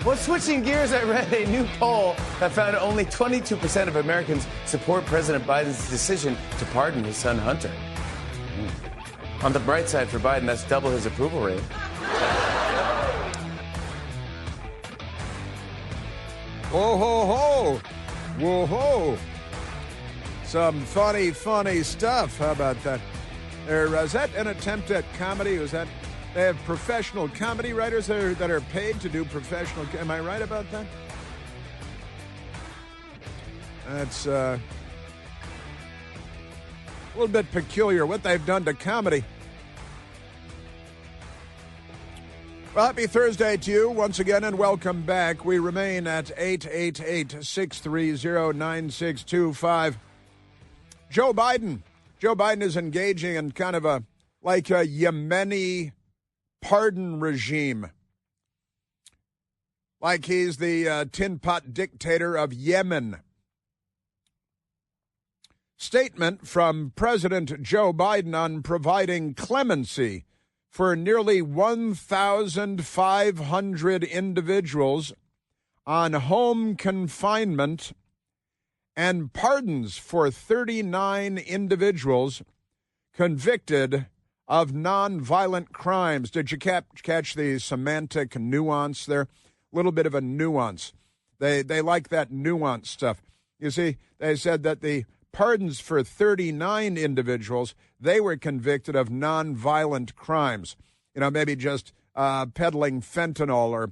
Well, switching gears, I read a new poll that found only 22% of Americans support President Biden's decision to pardon his son Hunter. On the bright side for Biden, that's double his approval rate. Whoa, ho, ho. Whoa, ho. Some funny stuff. How about that? Is that an attempt at comedy? Was that... They have professional comedy writers that are paid to do professional... Am I right about that? That's a little bit peculiar what they've done to comedy. Well, happy Thursday to you once again, and welcome back. We remain at 888-630-9625. Joe Biden is engaging in kind of a Yemeni pardon regime. Like he's the tin pot dictator of Yemen. Statement from President Joe Biden on providing clemency for nearly 1,500 individuals on home confinement and pardons for 39 individuals convicted of nonviolent crimes. Did you catch the semantic nuance there? A little bit of a nuance. They like that nuance stuff. You see, they said that the pardons for 39 individuals, they were convicted of nonviolent crimes. You know, maybe just peddling fentanyl or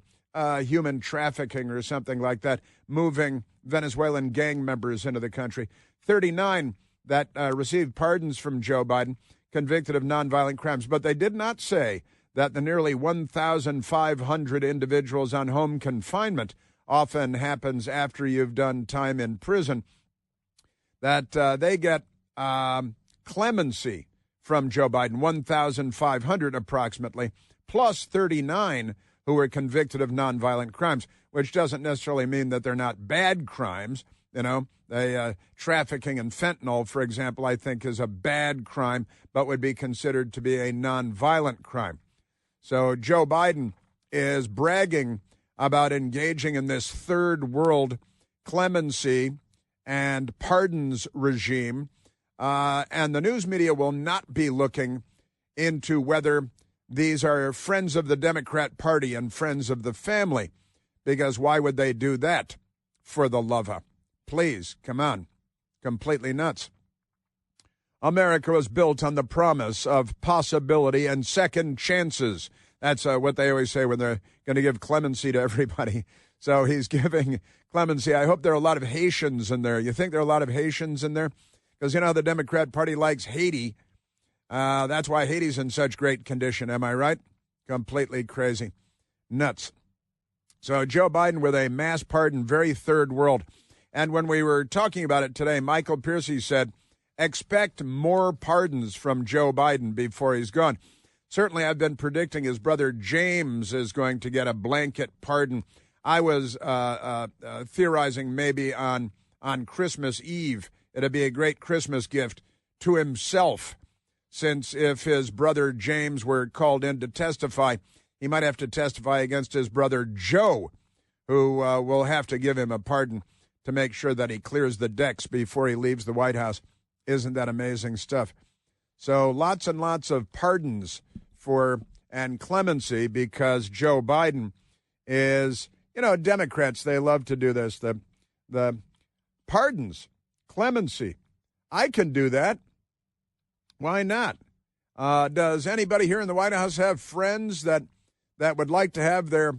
human trafficking or something like that, moving Venezuelan gang members into the country. 39 that received pardons from Joe Biden, convicted of nonviolent crimes. But they did not say that the nearly 1,500 individuals on home confinement often happens after you've done time in prison, that they get clemency from Joe Biden, 1,500 approximately, plus 39 who were convicted of nonviolent crimes, which doesn't necessarily mean that they're not bad crimes. You know, trafficking in fentanyl, for example, I think is a bad crime, but would be considered to be a nonviolent crime. So Joe Biden is bragging about engaging in this third world clemency and pardons regime. And the news media will not be looking into whether these are friends of the Democrat Party and friends of the family, because why would they do that, for the love of? Please, come on. Completely nuts. America was built on the promise of possibility and second chances. That's what they always say when they're going to give clemency to everybody. So he's giving clemency. I hope there are a lot of Haitians in there. You think there are a lot of Haitians in there? Because, you know, the Democrat Party likes Haiti. That's why Haiti's in such great condition. Am I right? Completely crazy. Nuts. So Joe Biden with a mass pardon, very third world. And when we were talking about it today, Michael Piercy said, expect more pardons from Joe Biden before he's gone. Certainly, I've been predicting his brother James is going to get a blanket pardon. I was theorizing maybe on Christmas Eve. It'd be a great Christmas gift to himself, since if his brother James were called in to testify, he might have to testify against his brother Joe, who will have to give him a pardon to make sure that he clears the decks before he leaves the White House. Isn't that amazing stuff? So lots and lots of pardons and clemency, because Joe Biden is, you know, Democrats, they love to do this. The pardons, clemency. I can do that. Why not? Does anybody here in the White House have friends that would like to have their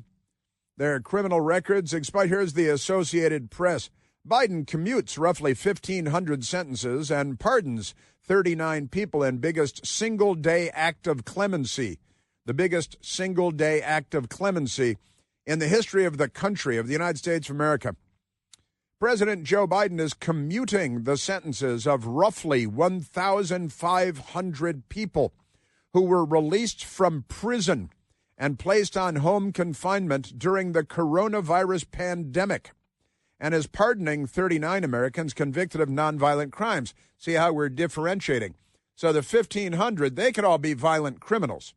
criminal records expired? Here's the Associated Press. Biden commutes roughly 1,500 sentences and pardons 39 people in biggest single-day act of clemency. The biggest single-day act of clemency in the history of the country, of the United States of America. President Joe Biden is commuting the sentences of roughly 1,500 people who were released from prison and placed on home confinement during the coronavirus pandemic, and is pardoning 39 Americans convicted of nonviolent crimes. See how we're differentiating. So the 1,500, they could all be violent criminals.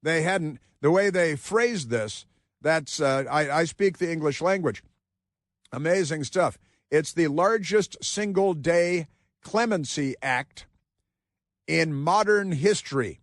They hadn't, the way they phrased this, That's I speak the English language. Amazing stuff. It's the largest single-day clemency act in modern history.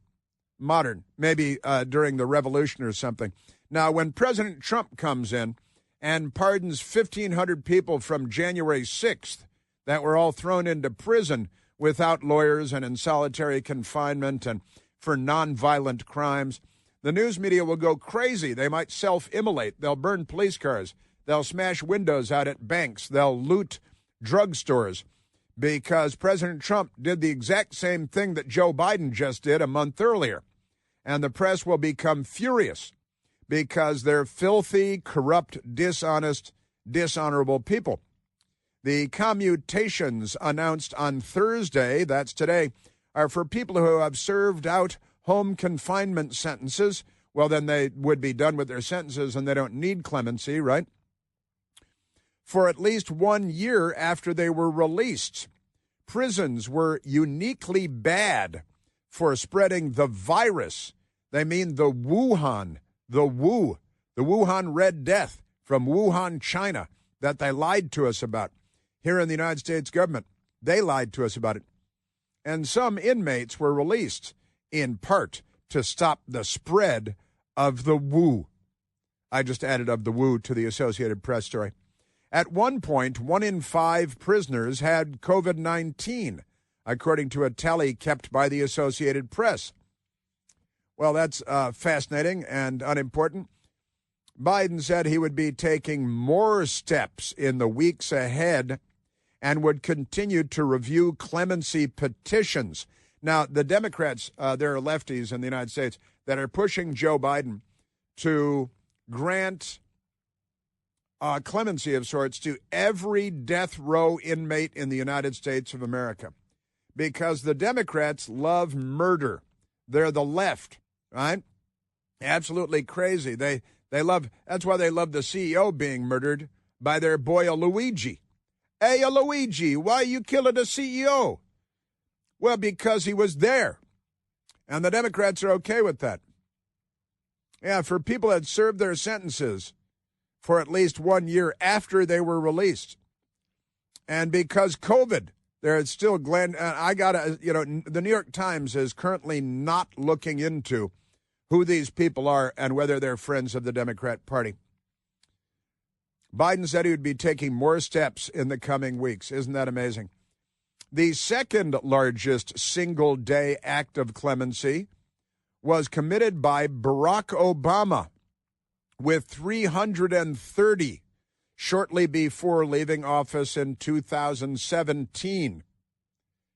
Modern, maybe during the Revolution or something. Now, when President Trump comes in and pardons 1,500 people from January 6th that were all thrown into prison without lawyers and in solitary confinement and for nonviolent crimes, the news media will go crazy. They might self-immolate. They'll burn police cars. They'll smash windows out at banks. They'll loot drugstores because President Trump did the exact same thing that Joe Biden just did a month earlier. And the press will become furious because they're filthy, corrupt, dishonest, dishonorable people. The commutations announced on Thursday, that's today, are for people who have served out home confinement sentences. Well, then they would be done with their sentences and they don't need clemency, right? For at least 1 year after they were released. Prisons were uniquely bad for spreading the virus. They mean the Wuhan Red Death from Wuhan, China, that they lied to us about. Here in the United States government, they lied to us about it. And some inmates were released, in part, to stop the spread of the Wu. I just added of the Wu to the Associated Press story. At one point, 1 in 5 prisoners had COVID-19, according to a tally kept by the Associated Press. Well, that's fascinating and unimportant. Biden said he would be taking more steps in the weeks ahead and would continue to review clemency petitions. Now, the Democrats, there are lefties in the United States that are pushing Joe Biden to grant clemency of sorts to every death row inmate in the United States of America because the Democrats love murder. They're the left, right? Absolutely crazy. They love, that's why they love the CEO being murdered by their boy Luigi. Hey, Luigi, why you killing the CEO? Well, because he was there. And the Democrats are okay with that. Yeah, for people that served their sentences for at least 1 year after they were released. And because COVID, there's still the New York Times is currently not looking into who these people are and whether they're friends of the Democrat Party. Biden said he would be taking more steps in the coming weeks. Isn't that amazing? The second largest single-day act of clemency was committed by Barack Obama with 330 shortly before leaving office in 2017.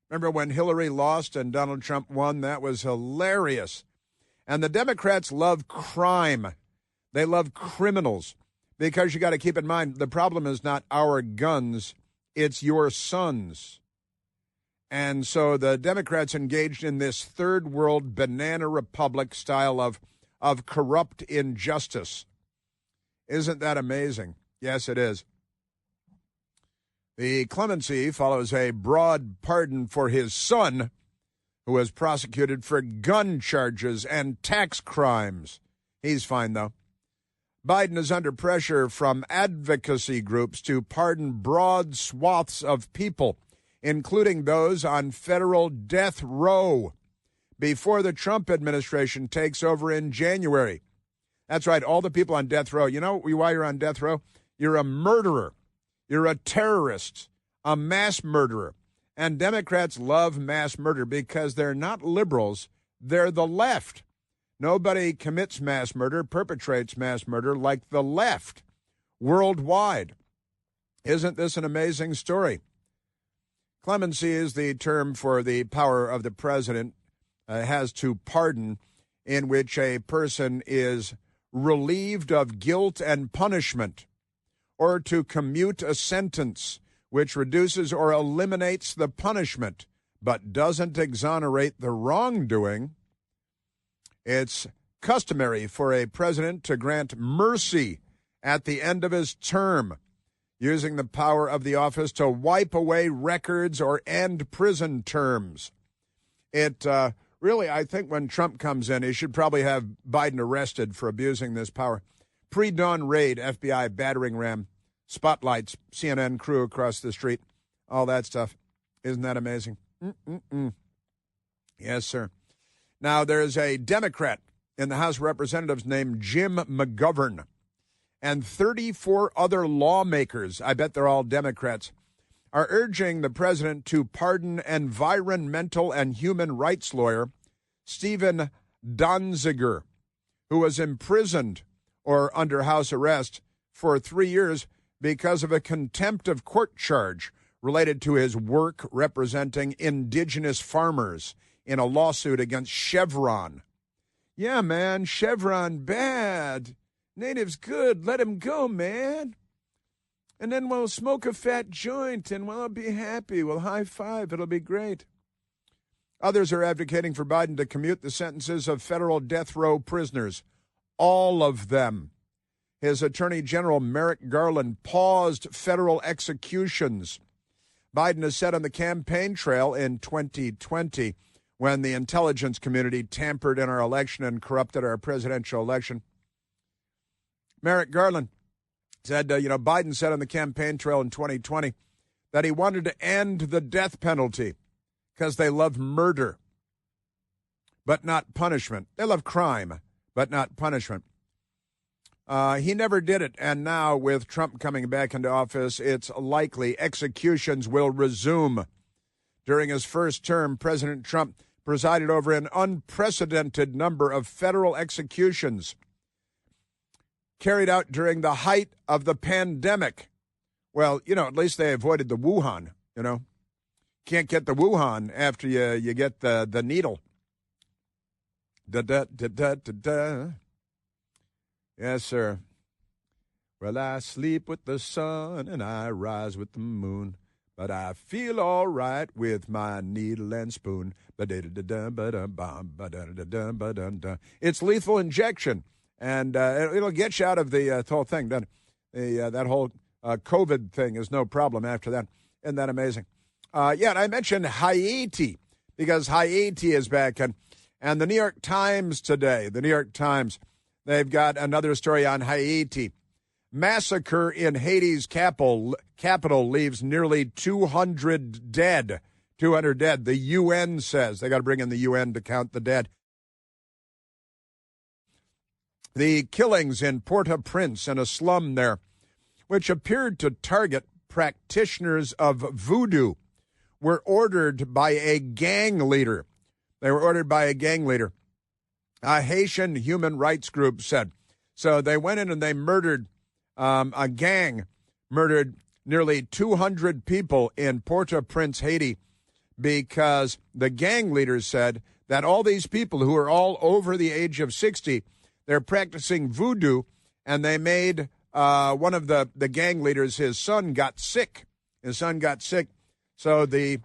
Remember when Hillary lost and Donald Trump won? That was hilarious. And the Democrats love crime. They love criminals. Because you got to keep in mind, the problem is not our guns, it's your sons. And so the Democrats engaged in this third world banana republic style of corrupt injustice. Isn't that amazing? Yes, it is. The clemency follows a broad pardon for his son, who was prosecuted for gun charges and tax crimes. He's fine, though. Biden is under pressure from advocacy groups to pardon broad swaths of people, including those on federal death row, before the Trump administration takes over in January. That's right, all the people on death row. You know why you're on death row? You're a murderer. You're a terrorist, a mass murderer. And Democrats love mass murder because they're not liberals, they're the left. Nobody commits mass murder, perpetrates mass murder like the left worldwide. Isn't this an amazing story? Clemency is the term for the power of the president has to pardon, in which a person is relieved of guilt and punishment, or to commute a sentence which reduces or eliminates the punishment but doesn't exonerate the wrongdoing. It's customary for a president to grant mercy at the end of his term, using the power of the office to wipe away records or end prison terms. It really, I think when Trump comes in, he should probably have Biden arrested for abusing this power. Pre-dawn raid, FBI battering ram, spotlights, CNN crew across the street, all that stuff. Isn't that amazing? Yes, sir. Now, there's a Democrat in the House of Representatives named Jim McGovern and 34 other lawmakers, I bet they're all Democrats, are urging the president to pardon environmental and human rights lawyer Stephen Donziger, who was imprisoned or under house arrest for 3 years because of a contempt of court charge related to his work representing indigenous farmers in a lawsuit against Chevron. Yeah, man, Chevron bad. Natives good. Let him go, man. And then we'll smoke a fat joint and we'll be happy. We'll high five. It'll be great. Others are advocating for Biden to commute the sentences of federal death row prisoners. All of them. His Attorney General Merrick Garland paused federal executions. Biden has said on the campaign trail in 2020, when the intelligence community tampered in our election and corrupted our presidential election. Merrick Garland said, Biden said on the campaign trail in 2020 that he wanted to end the death penalty because they love murder, but not punishment. They love crime, but not punishment. He never did it, and now with Trump coming back into office, it's likely executions will resume. During his first term, President Trump presided over an unprecedented number of federal executions carried out during the height of the pandemic. Well, at least they avoided the Wuhan, Can't get the Wuhan after you get the needle. Da-da-da-da-da-da. Yes, sir. Well, I sleep with the sun and I rise with the moon, but I feel all right with my needle and spoon. It's lethal injection, and it'll get you out of the whole thing. That whole COVID thing is no problem after that. Isn't that amazing? And I mentioned Haiti because Haiti is back, and the New York Times today, they've got another story on Haiti. Massacre in Haiti's capital leaves nearly 200 dead. 200 dead. The UN says they got to bring in the UN to count the dead. The killings in Port-au-Prince in a slum there, which appeared to target practitioners of voodoo, were ordered by a gang leader. They were ordered by a gang leader. A Haitian human rights group said. So they went in and they murdered, a gang murdered nearly 200 people in Port-au-Prince, Haiti, because the gang leaders said that all these people who are all over the age of 60, they're practicing voodoo, and they made one of the gang leaders, his son got sick. So the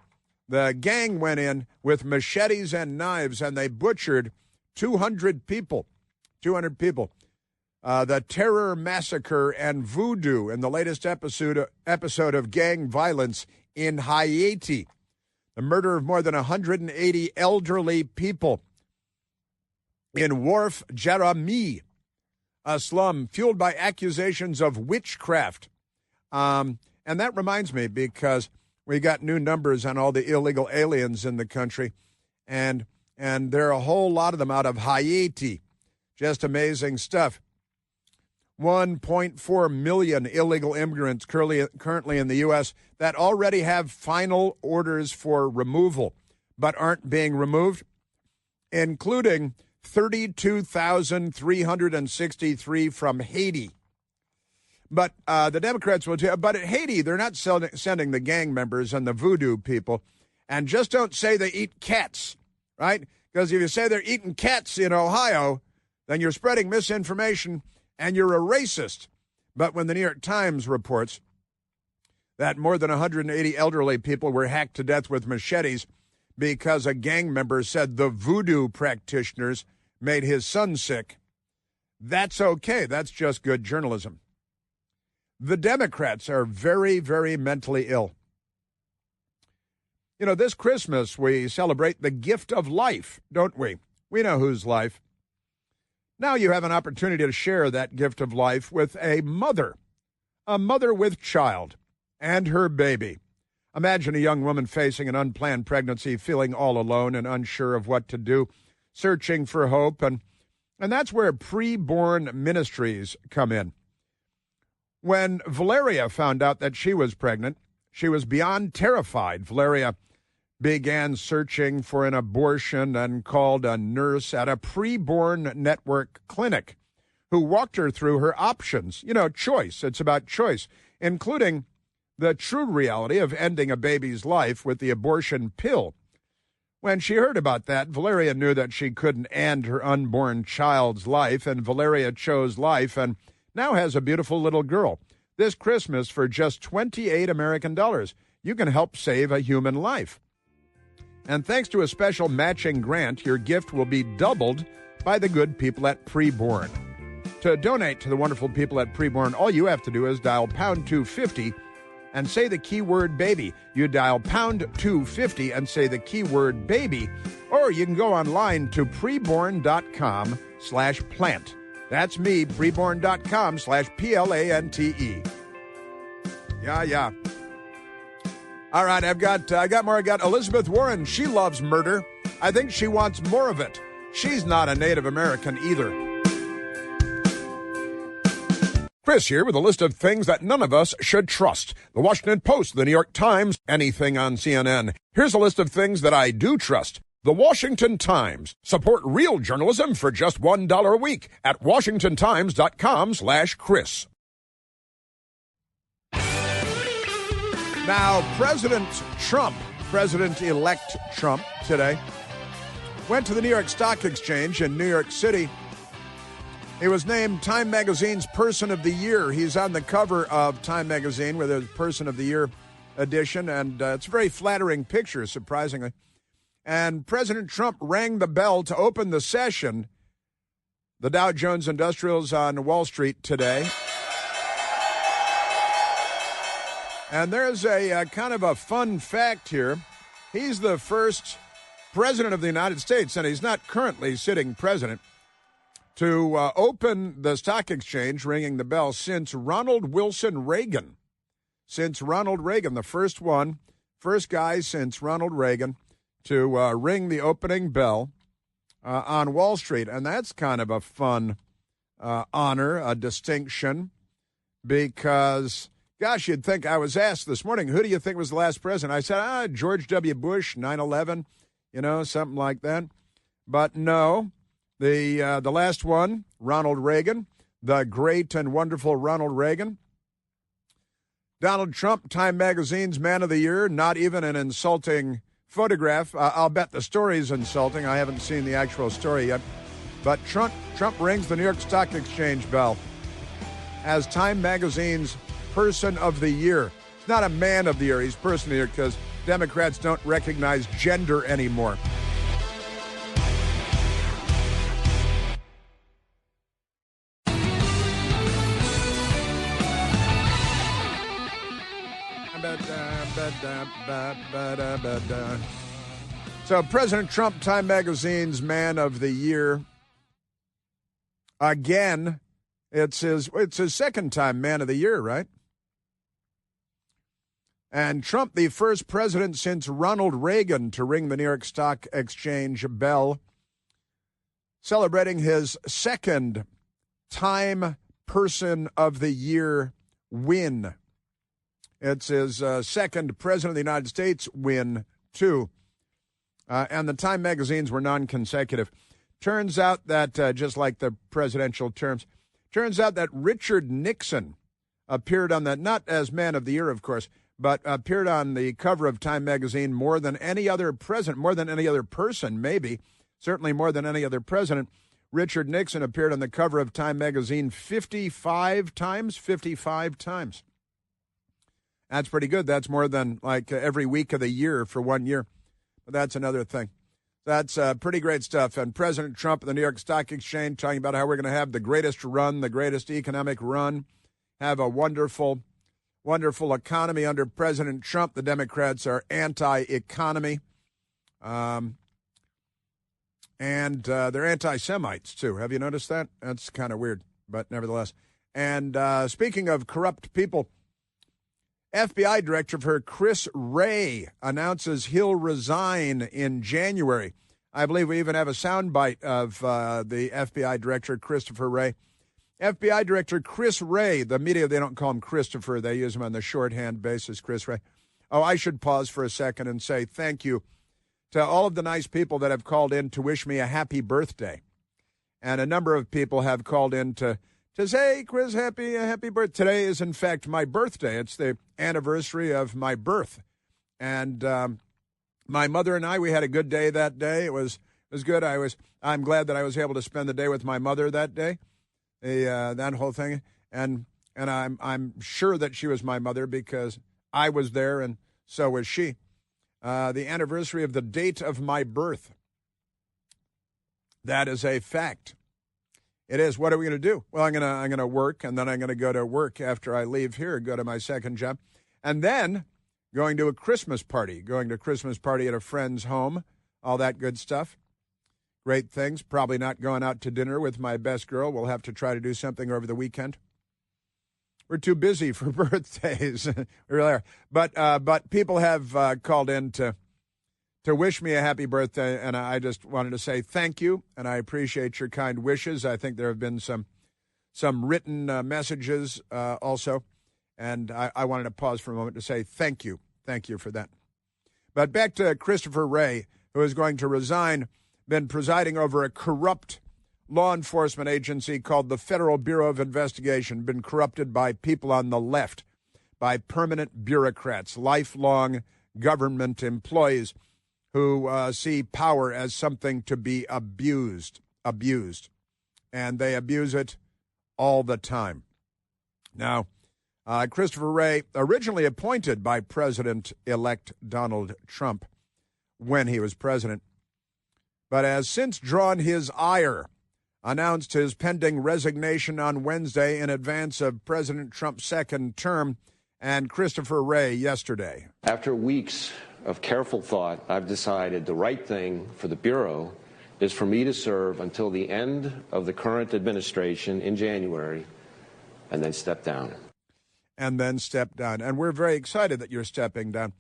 gang went in with machetes and knives, and they butchered 200 people. The terror, massacre, and voodoo in the latest episode of gang violence in Haiti. The murder of more than 180 elderly people in Wharf Jeremy, a slum fueled by accusations of witchcraft. And that reminds me, because we got new numbers on all the illegal aliens in the country, and there are a whole lot of them out of Haiti. Just amazing stuff. 1.4 million illegal immigrants currently in the U.S. that already have final orders for removal but aren't being removed, including 32,363 from Haiti. But the Democrats will tell you, but at Haiti, they're not sending the gang members and the voodoo people. And just don't say they eat cats, right? Because if you say they're eating cats in Ohio, then you're spreading misinformation and you're a racist. But when the New York Times reports that more than 180 elderly people were hacked to death with machetes because a gang member said the voodoo practitioners made his son sick, that's okay. That's just good journalism. The Democrats are very, very mentally ill. This Christmas we celebrate the gift of life, don't we? We know whose life. Now you have an opportunity to share that gift of life with a mother with child and her baby. Imagine a young woman facing an unplanned pregnancy, feeling all alone and unsure of what to do, searching for hope, and that's where preborn ministries come in. When Valeria found out that she was pregnant, she was beyond terrified. Valeria began searching for an abortion and called a nurse at a preborn network clinic who walked her through her options. You know, choice. It's about choice, including the true reality of ending a baby's life with the abortion pill. When she heard about that, Valeria knew that she couldn't end her unborn child's life, and Valeria chose life and now has a beautiful little girl. This Christmas, for just $28 American dollars, you can help save a human life. And thanks to a special matching grant, your gift will be doubled by the good people at Preborn. To donate to the wonderful people at Preborn, all you have to do is dial pound 250 and say the keyword baby. You dial pound 250 and say the keyword baby, or you can go online to preborn.com/plant. That's me, preborn.com/PLANTE. Yeah. All right, I got more. I got Elizabeth Warren. She loves murder. I think she wants more of it. She's not a Native American either. Chris here with a list of things that none of us should trust. The Washington Post, the New York Times, anything on CNN. Here's a list of things that I do trust. The Washington Times. Support real journalism for just $1 a week at washingtontimes.com/Chris. Now, President-elect Trump today went to the New York Stock Exchange in New York City. He was named Time Magazine's Person of the Year. He's on the cover of Time Magazine with his Person of the Year edition, and it's a very flattering picture, surprisingly. And President Trump rang the bell to open the session, the Dow Jones Industrials on Wall Street today. And there's a kind of a fun fact here. He's the first president of the United States, and he's not currently sitting president, to open the stock exchange, ringing the bell, since Ronald Wilson Reagan. Since Ronald Reagan, the first guy since Ronald Reagan to ring the opening bell on Wall Street. And that's kind of a fun honor, a distinction, because, gosh, you'd think, I was asked this morning, who do you think was the last president? I said, George W. Bush, 9/11, something like that. But no, the last one, Ronald Reagan, the great and wonderful Ronald Reagan. Donald Trump, Time Magazine's Man of the Year, not even an insulting photograph. I'll bet the story's insulting. I haven't seen the actual story yet. But Trump rings the New York Stock Exchange bell as Time Magazine's Person of the Year. He's not a Man of the Year, he's Person of the Year, because Democrats don't recognize gender anymore. So President Trump, Time Magazine's Man of the Year. Again, it's his second time Man of the Year, right? And Trump, the first president since Ronald Reagan to ring the New York Stock Exchange bell, celebrating his second Time Person of the Year win. It's his second President of the United States win, too. And the Time magazines were non-consecutive. Turns out that, just like the presidential terms, turns out that Richard Nixon appeared on that, not as Man of the Year, of course, but appeared on the cover of Time magazine more than any other president, more than any other person, maybe, certainly more than any other president. Richard Nixon appeared on the cover of Time magazine 55 times. That's pretty good. That's more than like every week of the year for 1 year. But that's another thing. That's pretty great stuff. And President Trump at the New York Stock Exchange talking about how we're going to have the greatest run, the greatest economic run, have a wonderful, wonderful economy under President Trump. The Democrats are anti-economy. And they're anti-Semites, too. Have you noticed that? That's kind of weird, but nevertheless. And speaking of corrupt people, FBI Director Chris Wray announces he'll resign in January. I believe we even have a soundbite of the FBI Director, Christopher Wray. FBI Director Chris Wray, the media, they don't call him Christopher. They use him on the shorthand basis, Chris Wray. Oh, I should pause for a second and say thank you to all of the nice people that have called in to wish me a happy birthday. And a number of people have called in to say, hey, Chris, happy birthday. Today is, in fact, my birthday. It's the anniversary of my birth. And my mother and I, we had a good day that day. It was good. I'm glad that I was able to spend the day with my mother that day, that whole thing. And I'm sure that she was my mother because I was there and so was she. The anniversary of the date of my birth. That is a fact. It is. What are we going to do? Well, I'm going to work, and then I'm going to go to work after I leave here, go to my second job, and then going to a Christmas party, at a friend's home, all that good stuff. Great things. Probably not going out to dinner with my best girl. We'll have to try to do something over the weekend. We're too busy for birthdays. We really are. But people have called in to wish me a happy birthday, and I just wanted to say thank you, and I appreciate your kind wishes. I think there have been some written messages also, and I wanted to pause for a moment to say thank you. Thank you for that. But back to Christopher Wray, who is going to resign, been presiding over a corrupt law enforcement agency called the Federal Bureau of Investigation, been corrupted by people on the left, by permanent bureaucrats, lifelong government employees who see power as something to be abused, and they abuse it all the time. Now, Christopher Wray, originally appointed by President-elect Donald Trump when he was president, but has since drawn his ire, announced his pending resignation on Wednesday in advance of President Trump's second term, and Christopher Wray yesterday. After weeks of careful thought, I've decided the right thing for the Bureau is for me to serve until the end of the current administration in January and then step down. And we're very excited that you're stepping down.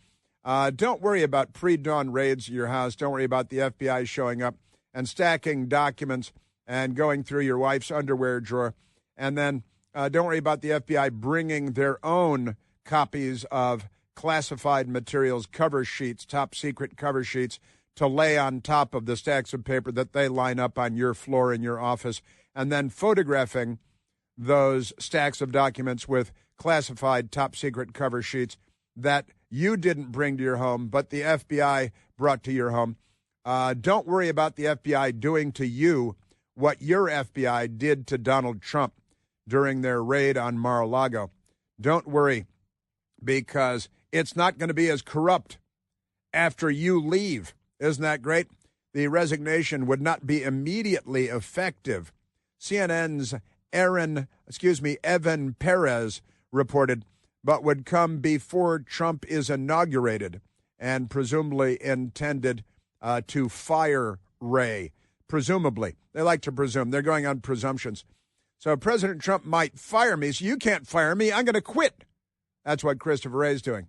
Don't worry about pre-dawn raids at your house. Don't worry about the FBI showing up and stacking documents and going through your wife's underwear drawer. And then don't worry about the FBI bringing their own copies of classified materials, cover sheets, top secret cover sheets, to lay on top of the stacks of paper that they line up on your floor in your office, and then photographing those stacks of documents with classified top secret cover sheets that you didn't bring to your home, but the FBI brought to your home. Don't worry about the FBI doing to you what your FBI did to Donald Trump during their raid on Mar-a-Lago. Don't worry, because it's not going to be as corrupt after you leave. Isn't that great? The resignation would not be immediately effective. CNN's Evan Perez reported, but would come before Trump is inaugurated and presumably intended to fire Wray. Presumably. They like to presume. They're going on presumptions. So President Trump might fire me, so you can't fire me. I'm going to quit. That's what Christopher Wray is doing.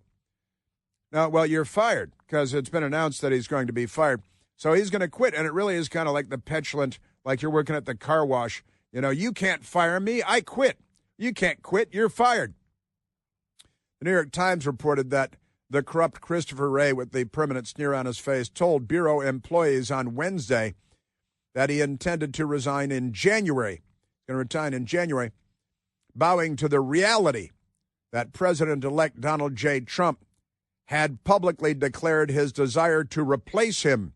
Now, well, you're fired because it's been announced that he's going to be fired. So he's going to quit, and it really is kind of like the petulant, like you're working at the car wash. You know, you can't fire me. I quit. You can't quit. You're fired. The New York Times reported that the corrupt Christopher Wray, with the permanent sneer on his face, told Bureau employees on Wednesday that he intended to resign in January. He's going to resign in January, bowing to the reality that President-elect Donald J. Trump had publicly declared his desire to replace him.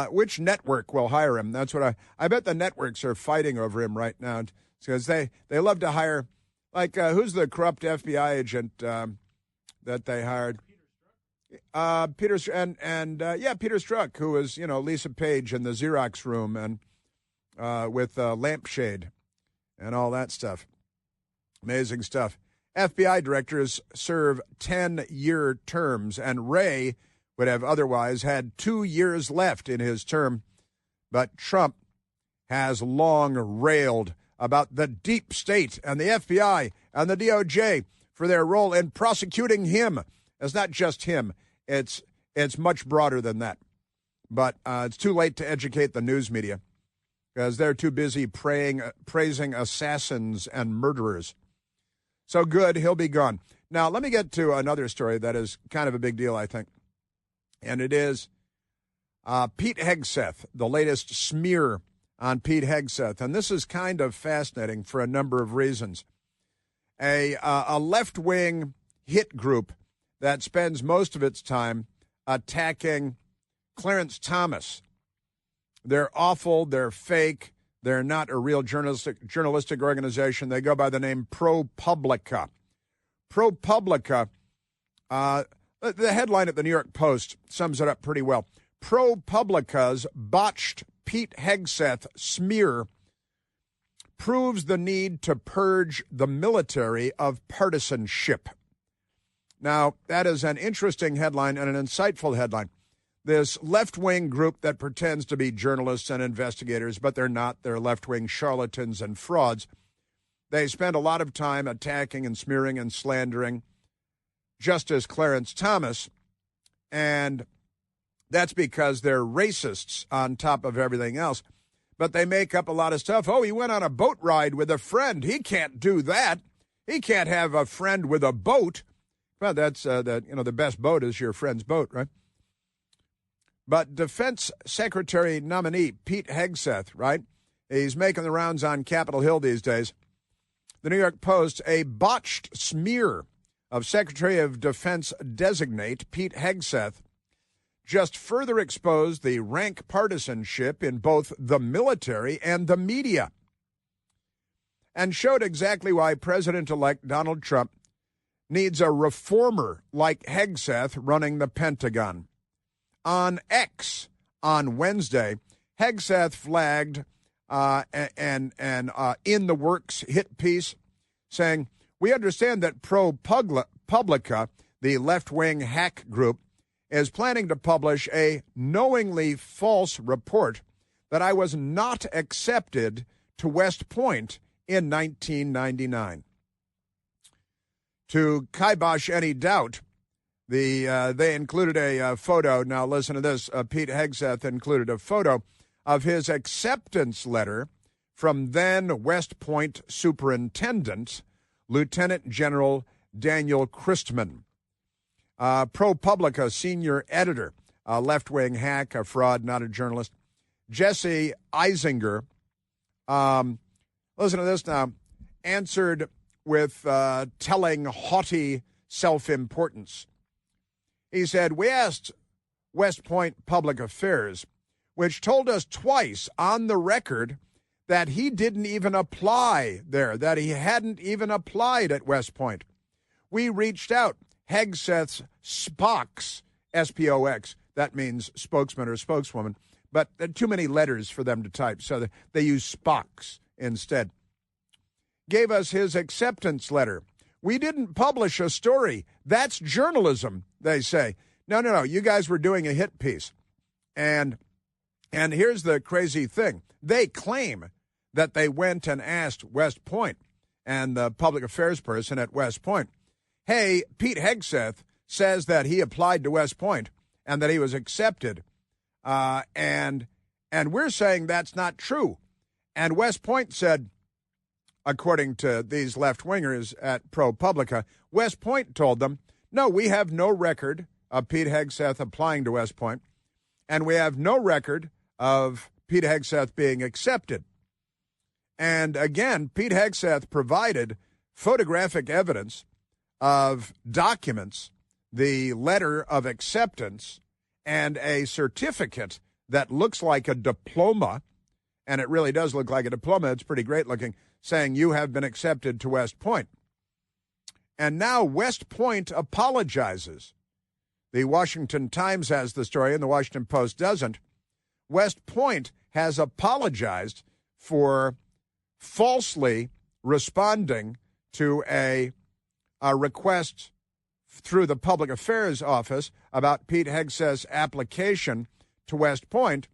Which network will hire him? That's what I bet the networks are fighting over him right now, because they love to hire, like, who's the corrupt FBI agent that they hired? Peter Strzok, who was, Lisa Page in the Xerox room and with lampshade and all that stuff. Amazing stuff. FBI directors serve 10-year terms, and Wray would have otherwise had 2 years left in his term But Trump has long railed about the deep state and the FBI and the DOJ for their role in prosecuting him. It's not just him. It's much broader than that. But it's too late to educate the news media because they're too busy praising assassins and murderers. So good, he'll be gone. Now, let me get to another story that is kind of a big deal, I think. And it is Pete Hegseth, the latest smear on Pete Hegseth. And this is kind of fascinating for a number of reasons. A left-wing hit group that spends most of its time attacking Clarence Thomas. They're awful, they're fake, they're not a real journalistic organization. They go by the name ProPublica. ProPublica, the headline at the New York Post sums it up pretty well. ProPublica's botched Pete Hegseth smear proves the need to purge the military of partisanship. Now, that is an interesting headline and an insightful headline. This left-wing group that pretends to be journalists and investigators, but they're not. They're left-wing charlatans and frauds. They spend a lot of time attacking and smearing and slandering Justice Clarence Thomas, and that's because they're racists on top of everything else. But they make up a lot of stuff. Oh, he went on a boat ride with a friend. He can't do that. He can't have a friend with a boat. Well, that's the best boat is your friend's boat, right? But Defense Secretary nominee Pete Hegseth, right? He's making the rounds on Capitol Hill these days. The New York Post, a botched smear of Secretary of Defense designate Pete Hegseth just further exposed the rank partisanship in both the military and the media and showed exactly why President-elect Donald Trump needs a reformer like Hegseth running the Pentagon. On X on Wednesday, Hegseth flagged an in the works hit piece saying, "We understand that ProPublica, the left-wing hack group, is planning to publish a knowingly false report that I was not accepted to West Point in 1999. To kibosh any doubt, they included a photo. Now listen to this. Pete Hegseth included a photo of his acceptance letter from then West Point Superintendent, Lieutenant General Daniel Christman. ProPublica senior editor, a left-wing hack, a fraud, not a journalist, Jesse Eisinger, listen to this now, answered with telling haughty self-importance. He said, "We asked West Point Public Affairs, which told us twice on the record that he didn't even apply there, that he hadn't even applied at West Point. We reached out. Hegseth's Spox, S-P-O-X, that means spokesman or spokeswoman, but too many letters for them to type, so they use Spox instead. Gave us his acceptance letter. We didn't publish a story. That's journalism," they say. No, you guys were doing a hit piece. And here's the crazy thing. They claim that they went and asked West Point and the public affairs person at West Point, "Hey, Pete Hegseth says that he applied to West Point and that he was accepted. And we're saying that's not true." And West Point said, according to these left-wingers at ProPublica, West Point told them, "No, we have no record of Pete Hegseth applying to West Point, and we have no record of Pete Hegseth being accepted." And again, Pete Hegseth provided photographic evidence of documents, the letter of acceptance, and a certificate that looks like a diploma, and it really does look like a diploma. It's pretty great looking, saying you have been accepted to West Point. And now West Point apologizes. The Washington Times has the story, and the Washington Post doesn't. West Point has apologized for falsely responding to a request through the Public Affairs Office about Pete Hegseth's application to West Point.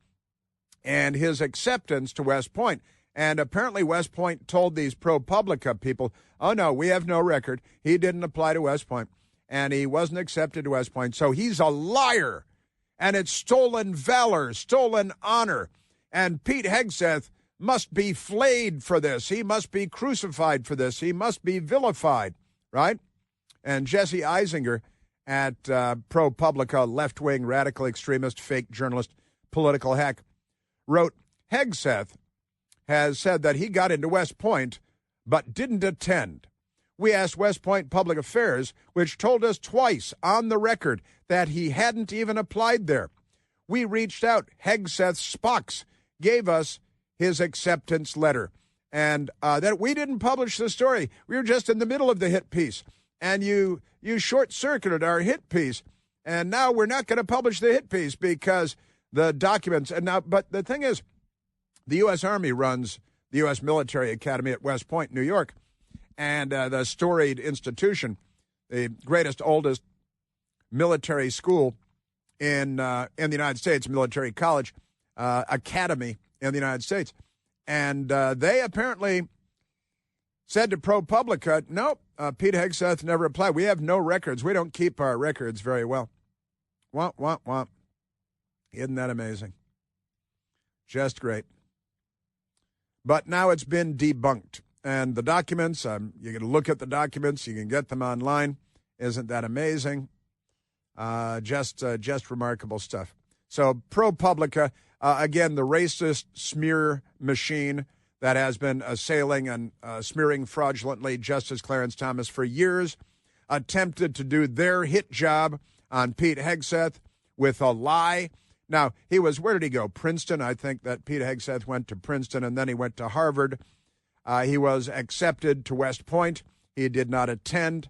and his acceptance to West Point. And apparently West Point told these ProPublica people, oh, no, we have no record. He didn't apply to West Point, and he wasn't accepted to West Point. So he's a liar, and it's stolen valor, stolen honor. And Pete Hegseth must be flayed for this. He must be crucified for this. He must be vilified, right? And Jesse Eisinger at ProPublica, left-wing, radical extremist, fake journalist, political hack, wrote, Hegseth has said that he got into West Point but didn't attend. We asked West Point Public Affairs, which told us twice on the record that he hadn't even applied there. We reached out. Hegseth's Spox gave us his acceptance letter. And that we didn't publish the story. We were just in the middle of the hit piece. And you short-circuited our hit piece. And now we're not going to publish the hit piece because the documents. But the thing is, the U.S. Army runs the U.S. Military Academy at West Point, New York. And the storied institution, the greatest, oldest military school in the United States, military college, academy in the United States. And they apparently said to ProPublica, nope, Pete Hegseth never applied. We have no records. We don't keep our records very well. Womp, womp, womp. Isn't that amazing? Just great. But now it's been debunked. And the documents, you can look at the documents. You can get them online. Isn't that amazing? Just remarkable stuff. So ProPublica, again, the racist smear machine that has been assailing and smearing fraudulently Justice Clarence Thomas for years, attempted to do their hit job on Pete Hegseth with a lie. Now, where did he go? Princeton. I think that Pete Hegseth went to Princeton, and then he went to Harvard. He was accepted to West Point. He did not attend.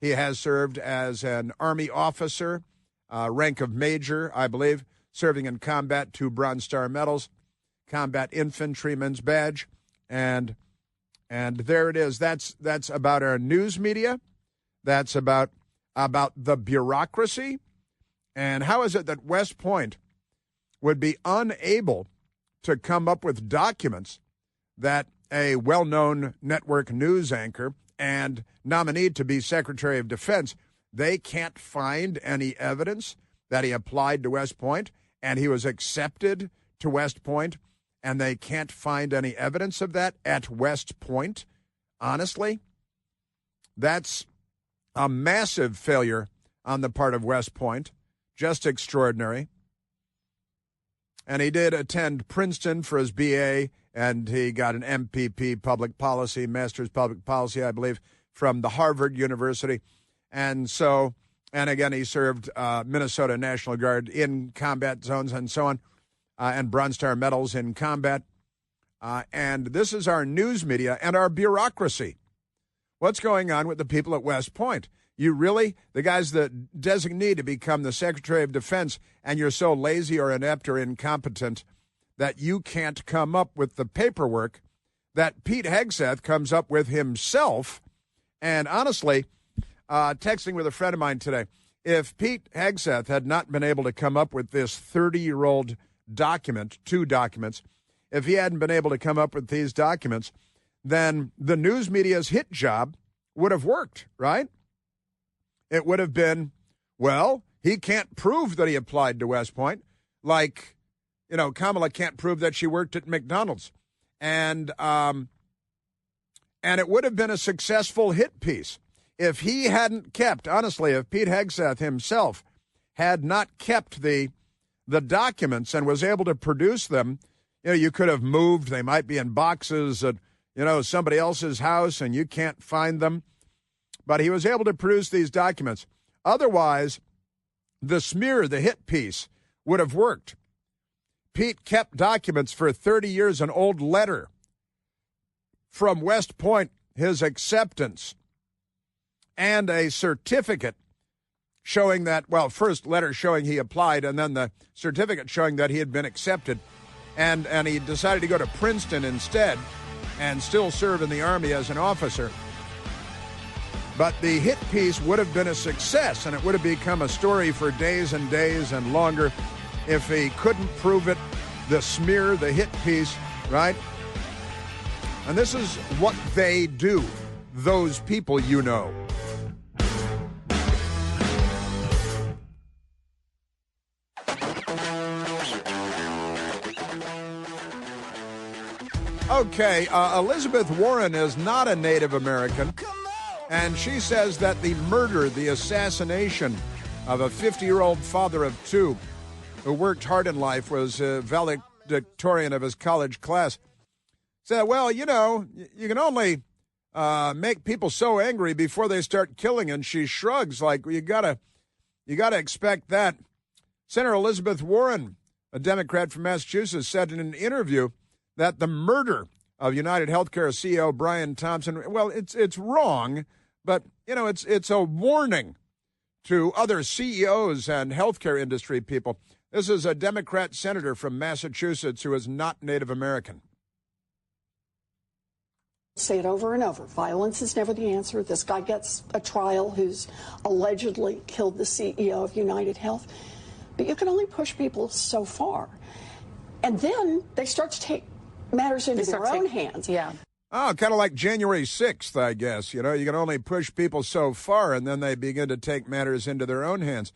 He has served as an Army officer, rank of major, I believe, serving in combat, 2 Bronze Star medals, combat infantryman's badge, and there it is. That's about our news media. That's about the bureaucracy. And how is it that West Point would be unable to come up with documents that a well-known network news anchor and nominee to be Secretary of Defense, they can't find any evidence that he applied to West Point and he was accepted to West Point, and they can't find any evidence of that at West Point? Honestly, that's a massive failure on the part of West Point. Just extraordinary. And he did attend Princeton for his BA, and he got an MPP, public policy, master's public policy, I believe, from the Harvard University. And so, and again, he served Minnesota National Guard in combat zones and so on, and Bronze Star medals in combat. And this is our news media and our bureaucracy. What's going on with the people at West Point? You really, the guy's the designee to become the Secretary of Defense, and you're so lazy or inept or incompetent that you can't come up with the paperwork that Pete Hegseth comes up with himself. And honestly, texting with a friend of mine today, if Pete Hegseth had not been able to come up with this 30-year-old document, 2 documents, if he hadn't been able to come up with these documents, then the news media's hit job would have worked, right? It would have been, well, he can't prove that he applied to West Point, like, Kamala can't prove that she worked at McDonald's. And it would have been a successful hit piece. If he hadn't kept, honestly, if Pete Hegseth himself had not kept the documents and was able to produce them, you could have moved. They might be in boxes at, somebody else's house, and you can't find them. But he was able to produce these documents. Otherwise, the smear, the hit piece, would have worked. Pete kept documents for 30 years, an old letter from West Point, his acceptance, and a certificate showing that, first letter showing he applied, and then the certificate showing that he had been accepted. And he decided to go to Princeton instead and still serve in the Army as an officer. But the hit piece would have been a success, and it would have become a story for days and days and longer if he couldn't prove it the smear, the hit piece, right? And this is what they do, those people you know. Okay, Elizabeth Warren is not a Native American, and she says that the murder, the assassination of a 50-year-old father of two who worked hard in life, was a valedictorian of his college class, said, well, you know, you can only make people so angry before they start killing, and she shrugs like, you gotta expect that. Senator Elizabeth Warren, a Democrat from Massachusetts, said in an interview that the murder of United Healthcare CEO Brian Thompson, well, it's wrong, but, you know, it's a warning to other CEOs and healthcare industry people. This is a Democrat senator from Massachusetts who is not Native American. Say it over and over. Violence is never the answer. This guy gets a trial who's allegedly killed the CEO of United Health. But you can only push people so far. And then they start to take matters into their own hands. Yeah. Oh, kind of like January 6th, I guess. You know, you can only push people so far, and then they begin to take matters into their own hands.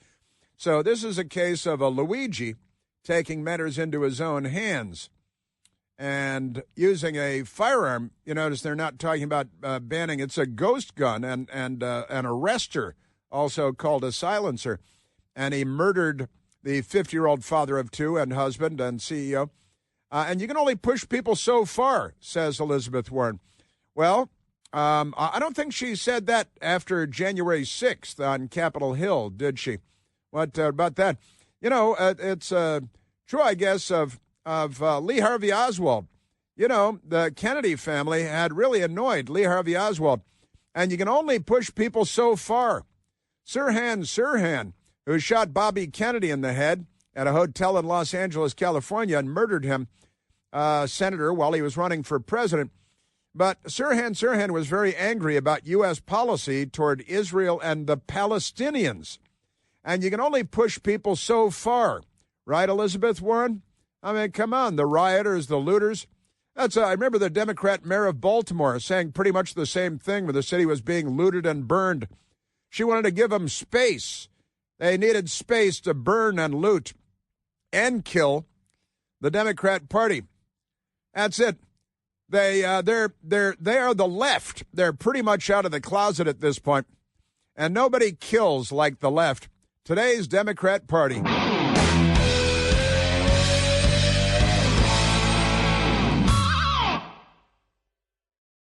So this is a case of a Luigi taking matters into his own hands and using a firearm. You notice they're not talking about banning. It's a ghost gun and an arrestor, also called a silencer. And he murdered the 50-year-old father of two and husband and CEO. And you can only push people so far, says Elizabeth Warren. Well, I don't think she said that after January 6th on Capitol Hill, did she? What about that? You know, it's true, I guess, of Lee Harvey Oswald. You know, the Kennedy family had really annoyed Lee Harvey Oswald. And you can only push people so far. Sirhan, who shot Bobby Kennedy in the head at a hotel in Los Angeles, California, and murdered him, senator, while he was running for president. But Sirhan was very angry about U.S. policy toward Israel and the Palestinians. And you can only push people so far. Right, Elizabeth Warren? I mean, come on, the rioters, the looters. I remember the Democrat mayor of Baltimore saying pretty much the same thing when the city was being looted and burned. She wanted to give them space. They needed space to burn and loot and kill the Democrat Party. That's it. They are the left. They're pretty much out of the closet at this point. And nobody kills like the left. Today's Democrat Party.